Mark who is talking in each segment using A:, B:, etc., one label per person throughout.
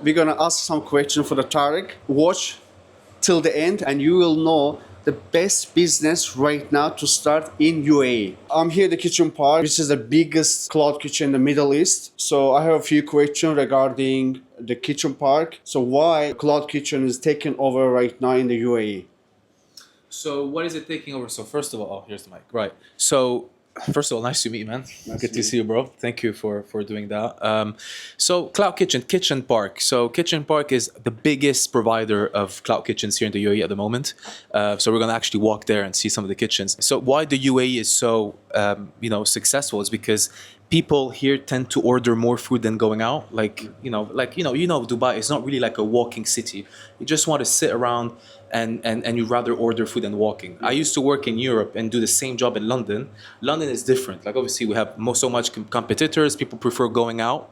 A: We're gonna ask some questions for the Tarek. Watch till the end and you will know the best business right now to start in UAE. I'm here at the Kitchen Park, which is the biggest cloud kitchen in the Middle East. So I have a few questions regarding the Kitchen Park. So why cloud kitchen is taking over right now in the UAE?
B: So what is it taking over? So first of all, oh, here's the mic. Right. So first of all, nice to meet you, man. Good to see you, bro. Thank you for doing that. So Cloud Kitchen Park. So Kitchen Park is the biggest provider of cloud kitchens here in the UAE at the moment. So we're gonna actually walk there and see some of the kitchens. So why the UAE is so successful is because people here tend to order more food than going out. Dubai is not really like a walking city. You just want to sit around and you'd rather order food than walking. I used to work in Europe and do the same job in London. London is different. Like obviously we have so much competitors. People prefer going out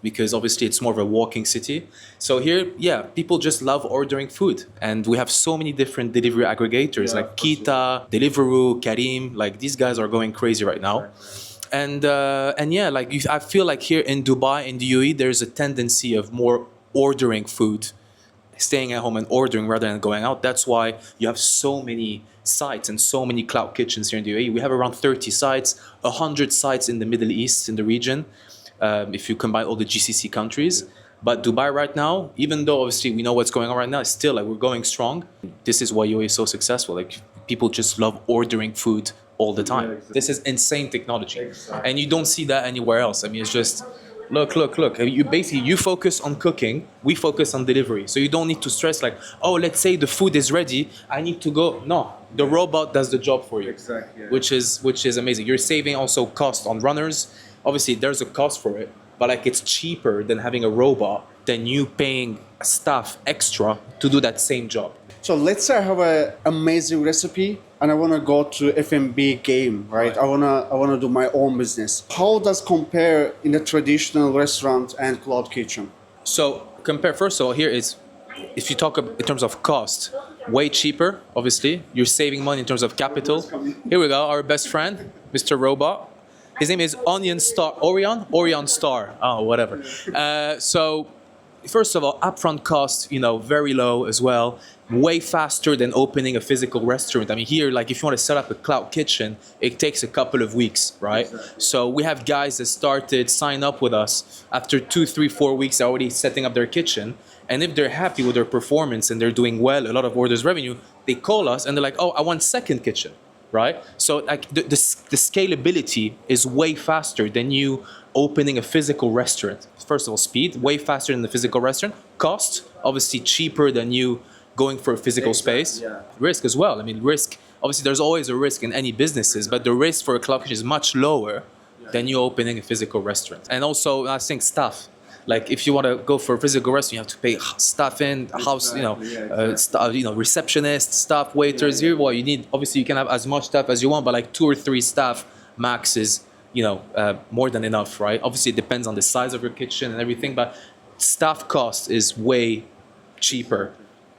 B: because obviously it's more of a walking city. So here, yeah, people just love ordering food. And we have so many different delivery aggregators like Kita, Deliveroo, Careem. Like these guys are going crazy right now. And yeah, I feel like here in Dubai, in the UAE, there's a tendency of more ordering food, staying at home and ordering rather than going out. That's why you have so many sites and so many cloud kitchens here in the UAE. We have around 30 sites, 100 sites in the Middle East, in the region, if you combine all the GCC countries. But Dubai right now, even though obviously we know what's going on right now, still like we're going strong. This is why UAE is so successful. Like people just love ordering food all the time. Yeah, exactly. This is insane technology. Exactly. And you don't see that anywhere else. I mean, it's just, look. You focus on cooking, we focus on delivery. So you don't need to stress like, oh, let's say the food is ready, I need to go. No, the robot does the job for you. Exactly. Yeah. Which is amazing. You're saving also cost on runners. Obviously, there's a cost for it, but like it's cheaper than having a robot than you paying staff extra to do that same job.
A: So let's say I have an amazing recipe and I want to go to F&B game, right? I wanna do my own business. How does compare in a traditional restaurant and cloud kitchen?
B: So compare, first of all, here is, if you talk in terms of cost, way cheaper, obviously. You're saving money in terms of capital. Here we go, our best friend, Mr. Robot. His name is Orion Star, oh, whatever. So first of all, upfront cost, very low as well. Way faster than opening a physical restaurant. I mean, here, like if you want to set up a cloud kitchen, it takes a couple of weeks, right? Exactly. So we have guys that sign up with us after 2, 3, 4 weeks, they're already setting up their kitchen. And if they're happy with their performance and they're doing well, a lot of orders revenue, they call us and they're like, oh, I want second kitchen, right? So like the scalability is way faster than you opening a physical restaurant. First of all, speed, way faster than the physical restaurant. Cost, obviously cheaper than you going for a physical space. Yeah. Risk as well. I mean, risk, obviously there's always a risk in any businesses, but the risk for a cloud kitchen is much lower than you opening a physical restaurant. And also, I think staff. Like if you want to go for a physical restaurant, you have to pay staff in, house, receptionists, staff, waiters. Here, well, you need, obviously you can have as much staff as you want, but like 2 or 3 staff max is, more than enough, right? Obviously it depends on the size of your kitchen and everything, but staff cost is way cheaper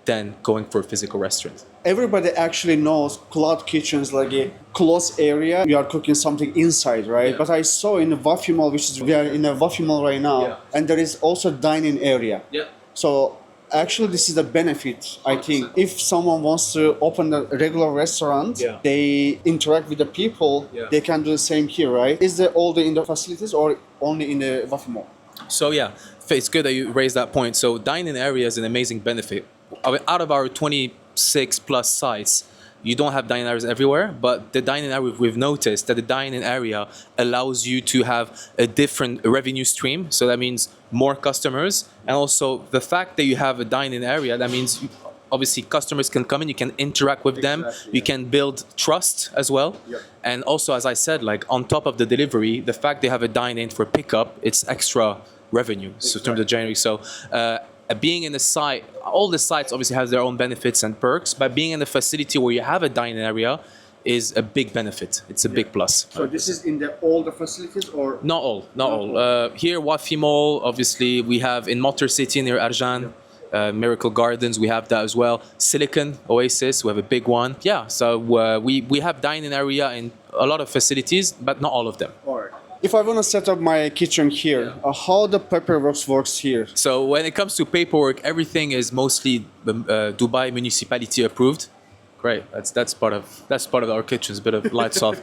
B: than going for a physical restaurant.
A: Everybody actually knows cloud kitchens like a closed area. You are cooking something inside, right? Yeah. But I saw in the Wafi Mall, we are in a Wafi Mall right now, and there is also dining area. Yeah. So actually this is the benefit, I think. If someone wants to open a regular restaurant, they interact with the people, they can do the same here, right? Is there all the indoor facilities or only in the Wafi Mall?
B: So yeah, it's good that you raised that point. So dining area is an amazing benefit. Out of our 26 plus sites, you don't have dining areas everywhere, but the dining area, we've noticed that the dining area allows you to have a different revenue stream. So that means more customers. And also the fact that you have a dining area, that means obviously customers can come in, you can interact with them, you can build trust as well. Yep. And also, as I said, like on top of the delivery, the fact they have a dine-in for pickup, it's extra revenue. So in terms of January. So being in the site, all the sites obviously have their own benefits and perks, but being in the facility where you have a dining area is a big benefit. It's a big plus.
A: So this is in all the facilities or?
B: Not all. Here, Wafi Mall, obviously, we have in Motor City near Arjan, Miracle Gardens, we have that as well. Silicon Oasis, we have a big one. Yeah, so we have dining area in a lot of facilities, but not all of them.
A: All right. If I want to set up my kitchen here, how the paperwork works here?
B: So when it comes to paperwork, everything is mostly Dubai municipality approved. Great, that's part of our kitchens. Bit of lights off.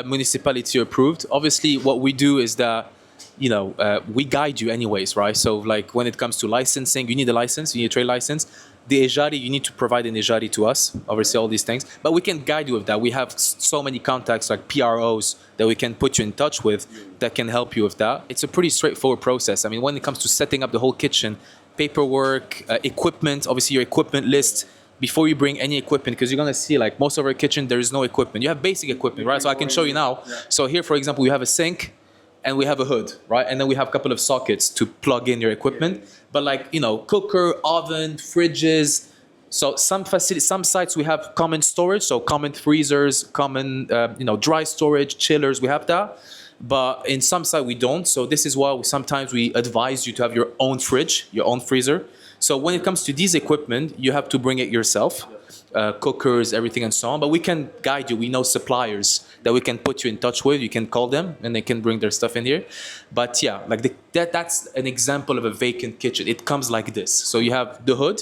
B: Municipality approved. Obviously, what we do is that we guide you anyways, right? So like when it comes to licensing, you need a license, you need a trade license. The ejari, you need to provide an ejari to us, obviously all these things. But we can guide you with that. We have so many contacts like PROs that we can put you in touch with that can help you with that. It's a pretty straightforward process. I mean, when it comes to setting up the whole kitchen, paperwork, equipment, obviously your equipment list, before you bring any equipment, because you're gonna see like most of our kitchen, there is no equipment. You have basic equipment, right? So I can show you now. So here, for example, we have a sink, and we have a hood, right? And then we have a couple of sockets to plug in your equipment. But like, cooker, oven, fridges. So some sites we have common storage, so common freezers, common, dry storage, chillers, we have that. But in some sites we don't. So this is why sometimes we advise you to have your own fridge, your own freezer. So when it comes to these equipment, you have to bring it yourself. Cookers, everything and so on. But we can guide you. We know suppliers that we can put you in touch with. You can call them and they can bring their stuff in here. But yeah, like that's an example of a vacant kitchen. It comes like this. So you have the hood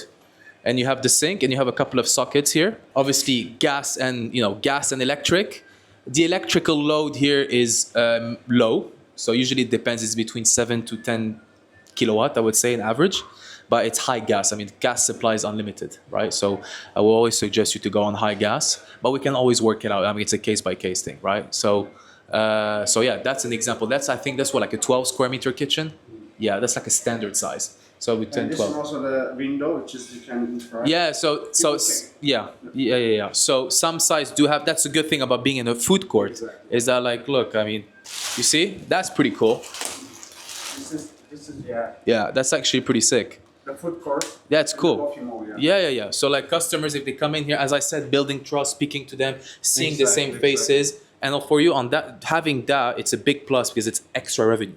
B: and you have the sink and you have a couple of sockets here. Obviously gas and electric. The electrical load here is low. So usually it depends. It's between 7 to 10 kilowatt, I would say, on average. But it's high gas. I mean, gas supply is unlimited, right? So I will always suggest you to go on high gas, but we can always work it out. I mean, it's a case-by-case thing, right? So yeah, that's an example. I think that's what, like a 12 square meter kitchen? Yeah, that's like a standard size. So we 10, 12.
A: This is also the window, which is you can interact.
B: Yeah, yeah. So some sites do have, that's a good thing about being in a food court, exactly. Is that like, look, I mean, you see, that's pretty cool.
A: This is yeah.
B: Yeah, that's actually pretty sick.
A: The food court.
B: That's cool. Yeah. So like customers, if they come in here, as I said, building trust, speaking to them, seeing the same faces. And for you on that, having that, it's a big plus because it's extra revenue.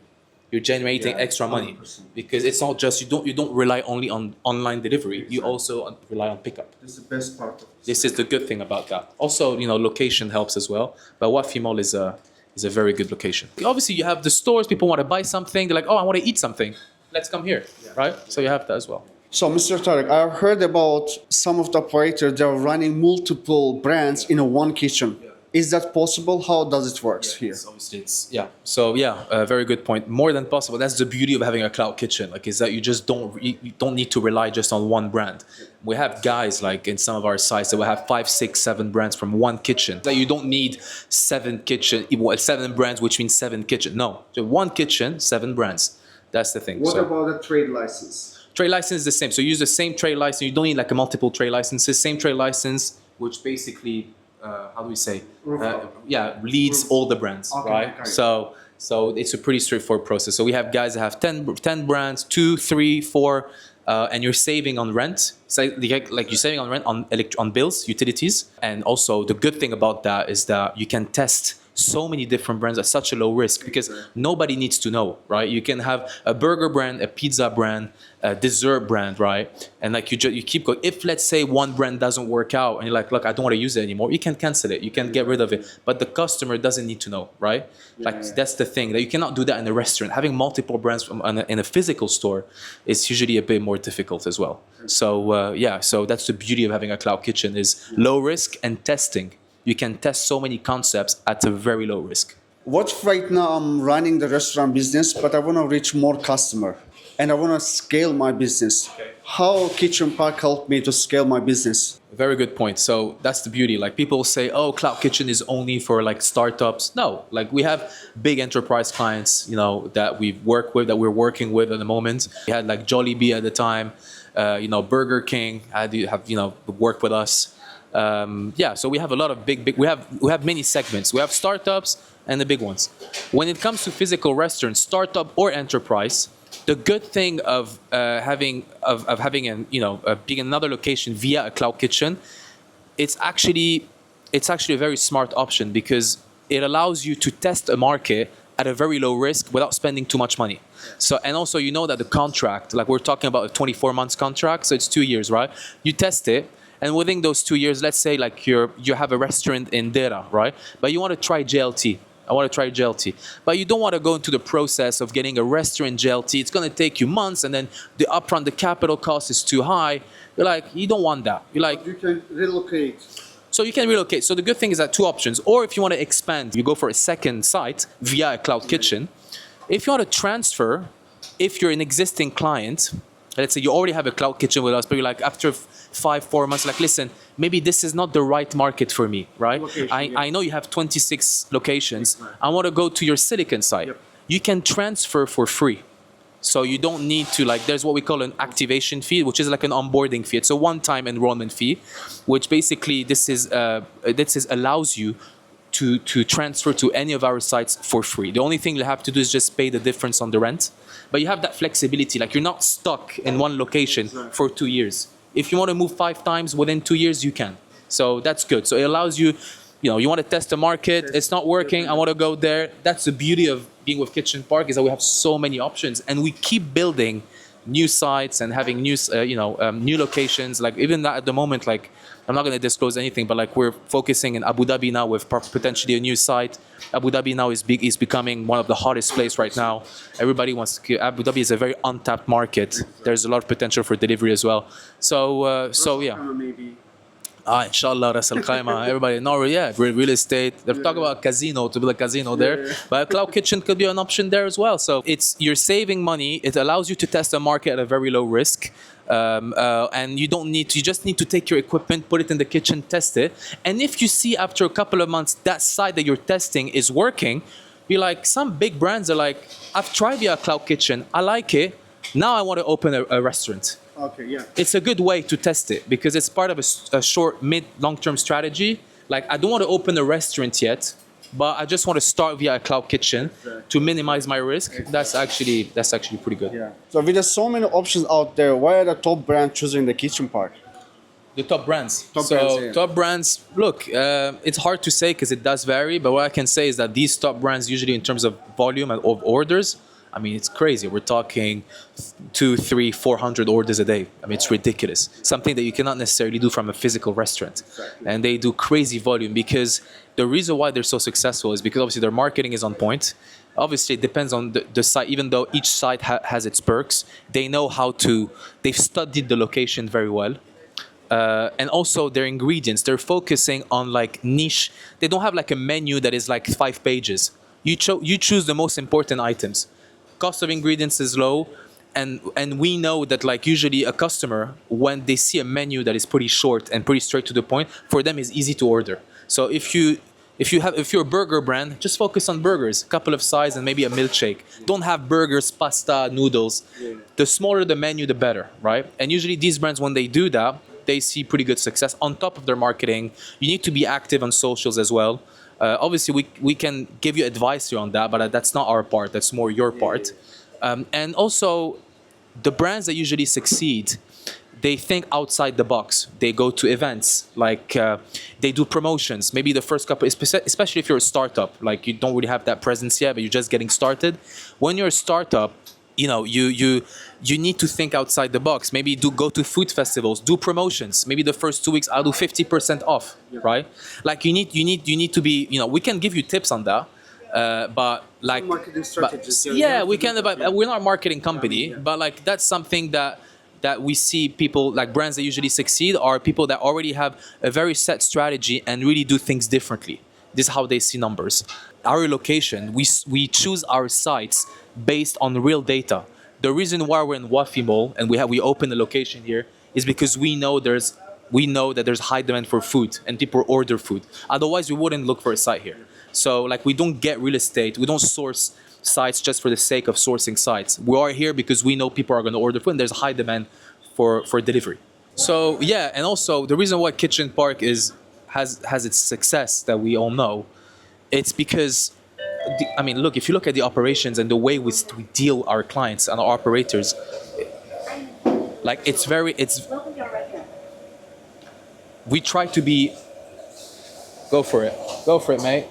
B: You're generating extra money 100%. Because it's not just, you don't rely only on online delivery. Exactly. You also rely on pickup.
A: This is the best part of this.
B: This is the good thing about that. Also, location helps as well. But Wafi Mall is a very good location. Obviously, you have the stores, people want to buy something. They're like, oh, I want to eat something. Let's come here, right? So you have that as well.
A: So, Mr. Tarek, I heard about some of the operators that are running multiple brands in a one kitchen. Yeah. Is that possible? How does it work here?
B: Obviously, So very good point. More than possible. That's the beauty of having a cloud kitchen. Like, is that you just don't need to rely just on one brand. We have guys like in some of our sites that will have 5, 6, 7 brands from one kitchen. That you don't need 7 brands, which means 7 kitchen. No, so one kitchen, 7 brands. That's the thing.
A: What about the trade license?
B: Trade license is the same. So you use the same trade license. You don't need like a multiple trade licenses. Same trade license, which basically, how do we say? Leads all the brands, right? Okay. So it's a pretty straightforward process. So we have guys that have 10 brands, 2, 3, 4, and you're saving on rent. So like you're saving on rent on bills, utilities, and also the good thing about that is that you can test so many different brands at such a low risk because nobody needs to know, right? You can have a burger brand, a pizza brand, a dessert brand, right? And like you keep going. If let's say one brand doesn't work out and you're like, look, I don't want to use it anymore, you can cancel it, you can get rid of it. But the customer doesn't need to know, right? That's the thing, that you cannot do that in a restaurant. Having multiple brands in a physical store is usually a bit more difficult as well. So so that's the beauty of having a cloud kitchen is low risk and testing. You can test so many concepts at a very low risk.
A: What right now I'm running the restaurant business, but I want to reach more customer and I want to scale my business. Okay. How Kitchen Park helped me to scale my business?
B: Very good point. So that's the beauty. Like people say, oh, cloud kitchen is only for like startups. No, like we have big enterprise clients, that we work with, that we're working with at the moment. We had like Jollibee at the time, Burger King have worked with us. So we have a lot of big. We have many segments. We have startups and the big ones. When it comes to physical restaurants, startup or enterprise, the good thing of having being in another location via a cloud kitchen, it's actually a very smart option because it allows you to test a market at a very low risk without spending too much money. So and also that the contract, like we're talking about a 24 months contract, so it's 2 years, right? You test it. And within those 2 years, let's say like you have a restaurant in Dera, right? But you want to try JLT. I want to try GLT. But you don't want to go into the process of getting a restaurant GLT. It's going to take you months, and then the upfront, the capital cost is too high. You're like, you don't want that. You're like,
A: You can relocate.
B: so you can relocate. So the good thing is that two options. Or if you want to expand, you go for a second site via a cloud kitchen. If you want to transfer, if you're an existing client, let's say you already have a cloud kitchen with us, but you're like, after 4 months, like, listen, maybe this is not the right market for me, right? I know you have 26 locations. I want to go to your silicon site. You can transfer for free. So you don't need to, like, there's what we call an activation fee, which is like an onboarding fee. It's a one-time enrollment fee, which basically this allows you to transfer to any of our sites for free. The only thing you have to do is just pay the difference on the rent. But you have that flexibility, like you're not stuck in one location for 2 years. If you want to move 5 times within 2 years, you can. So that's good. So it allows you, you want to test the market, it's not working, I want to go there. That's the beauty of being with Kitchen Park, is that we have so many options, and we keep building new sites and having new, new locations. Like even that at the moment, like I'm not going to disclose anything, but like we're focusing in Abu Dhabi now with potentially a new site. Abu Dhabi now is becoming one of the hottest places right now. Everybody wants to. Abu Dhabi is a very untapped market. There's a lot of potential for delivery as well. So yeah. Inshallah, Ras Al Khaimah, everybody know, real estate. They're talking about a casino, to build a casino there. But a cloud kitchen could be an option there as well. So you're saving money. It allows you to test the market at a very low risk. And you just need to take your equipment, put it in the kitchen, test it. And if you see after a couple of months that site that you're testing is working, you're like, some big brands are like, I've tried your cloud kitchen, I like it. Now I want to open a restaurant.
A: Okay, yeah.
B: It's a good way to test it because it's part of a short, mid, long-term strategy. Like, I don't want to open a restaurant yet, but I just want to start via a cloud kitchen to minimize my risk. That's actually pretty good.
A: Yeah. So with there's so many options out there, why are the top brands choosing the Kitchen Park?
B: The top brands.
A: Brands, yeah.
B: Top brands, look, it's hard to say because it does vary, but what I can say is that these top brands, usually in terms of volume and of orders, I mean, it's crazy. We're talking 200, 300, 400 orders a day. I mean, it's ridiculous. Something that you cannot necessarily do from a physical restaurant. Exactly. And they do crazy volume because the reason why they're so successful is because obviously their marketing is on point. Obviously, it depends on the site. Even though each site has its perks, they know they've studied the location very well. And also their ingredients. They're focusing on like niche. They don't have like a menu that is like 5 pages. You choose the most important items. Cost of ingredients is low, and we know that like usually a customer, when they see a menu that is pretty short and pretty straight to the point, for them is easy to order. So if you're a burger brand, just focus on burgers, a couple of sides and maybe a milkshake. Don't have burgers, pasta, noodles. The smaller the menu, the better, right? And usually these brands, when they do that, they see pretty good success on top of their marketing. You need to be active on socials as well. Obviously, we can give you advice here on that, but that's not our part. That's more your part. And also, the brands that usually succeed, they think outside the box. They go to events, like they do promotions. Maybe the first couple, especially if you're a startup, like you don't really have that presence yet, but you're just getting started. When you're a startup, you need to think outside the box. Maybe go to food festivals, do promotions. Maybe the first 2 weeks I'll do 50% off, right? Like you need to be, we can give you tips on that, but like
A: marketing strategies.
B: We can. But we're not a marketing company, but like that's something that we see people like brands that usually succeed are people that already have a very set strategy and really do things differently. This is how they see numbers. Our location, we choose our sites based on real data. The reason why we're in Wafi Mall and we open a location here is because we know that there's high demand for food and people order food. Otherwise, we wouldn't look for a site here. So like we don't get real estate. We don't source sites just for the sake of sourcing sites. We are here because we know people are going to order food and there's high demand for delivery. So yeah, and also the reason why Kitchen Park has its success that we all know, it's because look, if you look at the operations and the way we deal our clients and our operators, like we try to be, go for it, mate.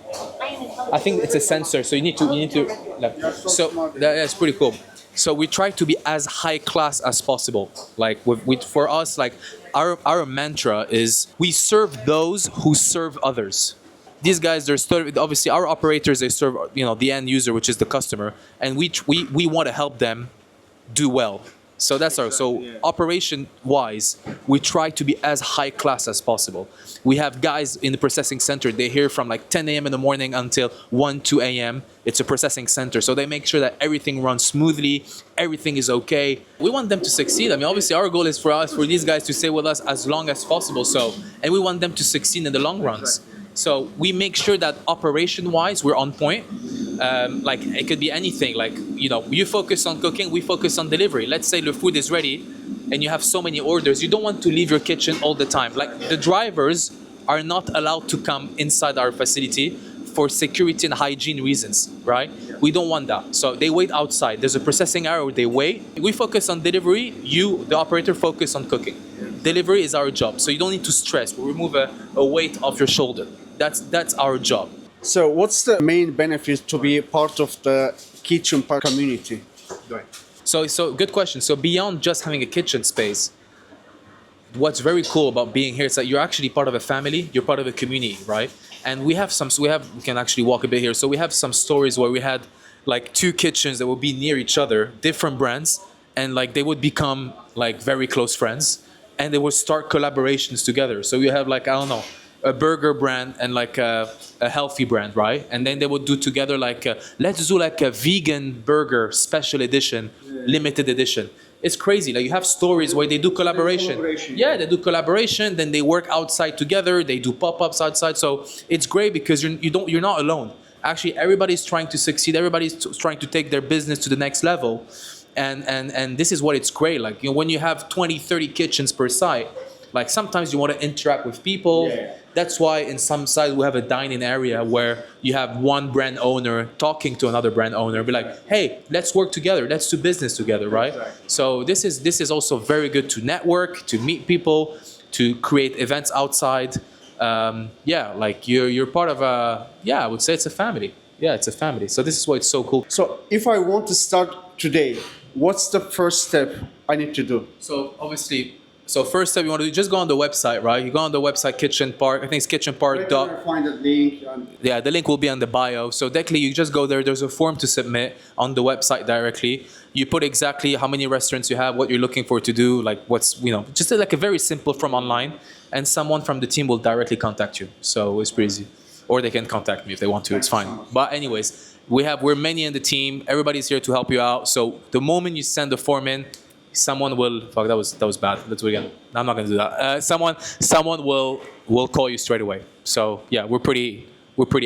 B: I think it's a sensor, so you need to, like, so that's pretty cool. So we try to be as high class as possible. Like for us, like our mantra is we serve those who serve others. These guys, obviously our operators, they serve, you know, the end user, which is the customer, and we want to help them do well. So that's operation wise, we try to be as high class as possible. We have guys in the processing center, they're here from like 10 a.m. in the morning until 1, 2 a.m. It's a processing center. So they make sure that everything runs smoothly, everything is okay. We want them to succeed. I mean, obviously our goal is for these guys to stay with us as long as possible. And we want them to succeed in the long runs. So we make sure that operation-wise, we're on point. Like it could be anything. Like, you know, you focus on cooking, we focus on delivery. Let's say the food is ready and you have so many orders. You don't want to leave your kitchen all the time. Like the drivers are not allowed to come inside our facility for security and hygiene reasons, right? We don't want that. So they wait outside. There's a processing area where they wait. We focus on delivery. You, the operator, focus on cooking. Delivery is our job. So you don't need to stress. We remove a weight off your shoulder. That's our job.
A: So what's the main benefit to be part of the kitchen park community?
B: Right. So good question. So beyond just having a kitchen space, what's very cool about being here is that you're actually part of a family, you're part of a community, right? And we can actually walk a bit here. So we have some stories where we had like 2 kitchens that would be near each other, different brands, and like they would become like very close friends and they would start collaborations together. So you have like, I don't know, a burger brand and like a healthy brand, right? And then they would do together like, let's do like a vegan burger special edition, limited edition. It's crazy. Like you have stories where they do collaboration. Yeah, they do collaboration. Then they work outside together. They do pop-ups outside. So it's great because you're not alone. Actually, everybody's trying to succeed. Everybody's trying to take their business to the next level. And this is what it's great. Like, you know, when you have 20, 30 kitchens per site, like sometimes you want to interact with people. Yeah. That's why in some sites we have a dining area where you have one brand owner talking to another brand owner, be like, hey, let's work together, let's do business together, right? Exactly. So this is also very good to network, to meet people, to create events outside. Yeah, like you're part of I would say it's a family. Yeah, it's a family. So this is why it's so cool.
A: So if I want to start today, what's the first step I need to do?
B: So obviously, first step you want to do, just go on the website, right? You go on the website, Kitchen Park. I think it's Kitchen Park.
A: Where can I find the link?
B: Yeah, the link will be on the bio. So directly, you just go there. There's a form to submit on the website directly. You put exactly how many restaurants you have, what you're looking for to do, like what's, you know, just like a very simple form online. And someone from the team will directly contact you. So it's pretty easy. Or they can contact me if they want to. It's fine. But anyways, we're many in the team. Everybody's here to help you out. So the moment you send the form in, someone will. Fuck, that was bad. Let's do it again. No, I'm not gonna do that. Someone will call you straight away. So yeah, we're pretty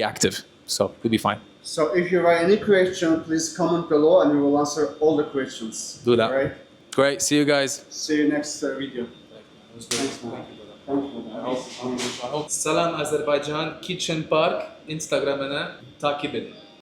B: active. So we'll be fine.
A: So if you have any question, please comment below, and we will answer all the questions.
B: Do that.
A: Right?
B: Great. See you guys.
A: See you next video. Thanks, man.
B: Salam Azerbaijan Kitchen Park Instagram'ına takip edin.